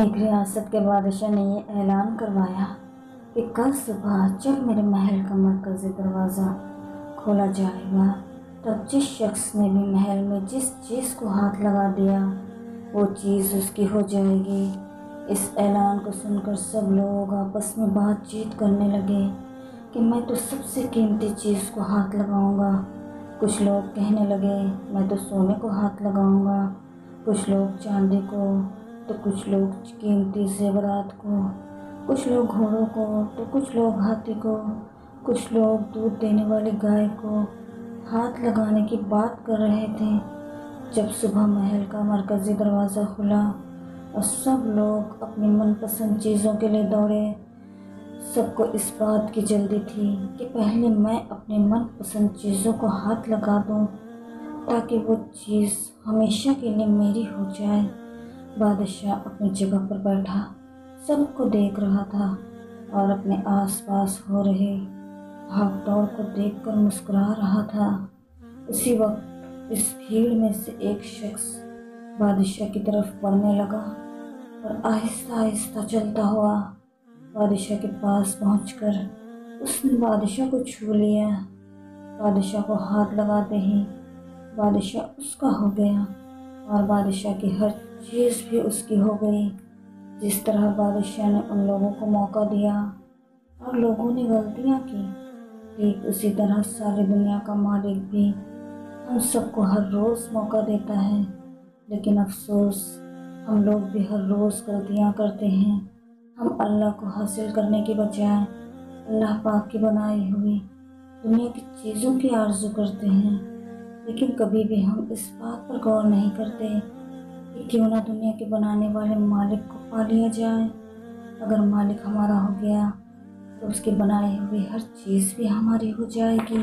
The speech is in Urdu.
ایک ریاست کے بادشاہ نے یہ اعلان کروایا کہ کل صبح جب میرے محل کا مرکزی دروازہ کھولا جائے گا تب جس شخص نے بھی محل میں جس چیز کو ہاتھ لگا دیا وہ چیز اس کی ہو جائے گی۔ اس اعلان کو سن کر سب لوگ آپس میں بات چیت کرنے لگے کہ میں تو سب سے قیمتی چیز کو ہاتھ لگاؤں گا۔ کچھ لوگ کہنے لگے میں تو سونے کو ہاتھ لگاؤں گا، کچھ لوگ چاندی کو، تو کچھ لوگ قیمتی زیورات کو، کچھ لوگ گھوڑوں کو، تو کچھ لوگ ہاتھی کو، کچھ لوگ دودھ دینے والی گائے کو ہاتھ لگانے کی بات کر رہے تھے۔ جب صبح محل کا مرکزی دروازہ کھلا اور سب لوگ اپنی من پسند چیزوں کے لیے دوڑے، سب کو اس بات کی جلدی تھی کہ پہلے میں اپنی من پسند چیزوں کو ہاتھ لگا دوں تاکہ وہ چیز ہمیشہ کے لیے میری ہو جائے۔ بادشاہ اپنی جگہ پر بیٹھا سب کو دیکھ رہا تھا اور اپنے آس پاس ہو رہے بھاگ دوڑ کو دیکھ کر مسکرا رہا تھا۔ اسی وقت اس بھیڑ میں سے ایک شخص بادشاہ کی طرف بڑھنے لگا اور آہستہ آہستہ چلتا ہوا بادشاہ کے پاس پہنچ کر اس نے بادشاہ کو چھو لیا۔ بادشاہ کو ہاتھ لگاتے ہی بادشاہ اس کا ہو گیا اور بادشاہ کی ہر چیز بھی اس کی ہو گئی۔ جس طرح بادشاہ نے ان لوگوں کو موقع دیا اور لوگوں نے غلطیاں کی، ٹھیک اسی طرح ساری دنیا کا مالک بھی ہم سب کو ہر روز موقع دیتا ہے، لیکن افسوس ہم لوگ بھی ہر روز غلطیاں کرتے ہیں۔ ہم اللہ کو حاصل کرنے کی بجائے اللہ پاک کی بنائی ہوئی دنیا کی چیزوں کی آرزو کرتے ہیں، لیکن کبھی بھی ہم اس بات پر غور نہیں کرتے کہ کیوں نہ دنیا کے بنانے والے مالک کو پا لیا جائے۔ اگر مالک ہمارا ہو گیا تو اس کی بنائی ہوئی ہر چیز بھی ہماری ہو جائے گی۔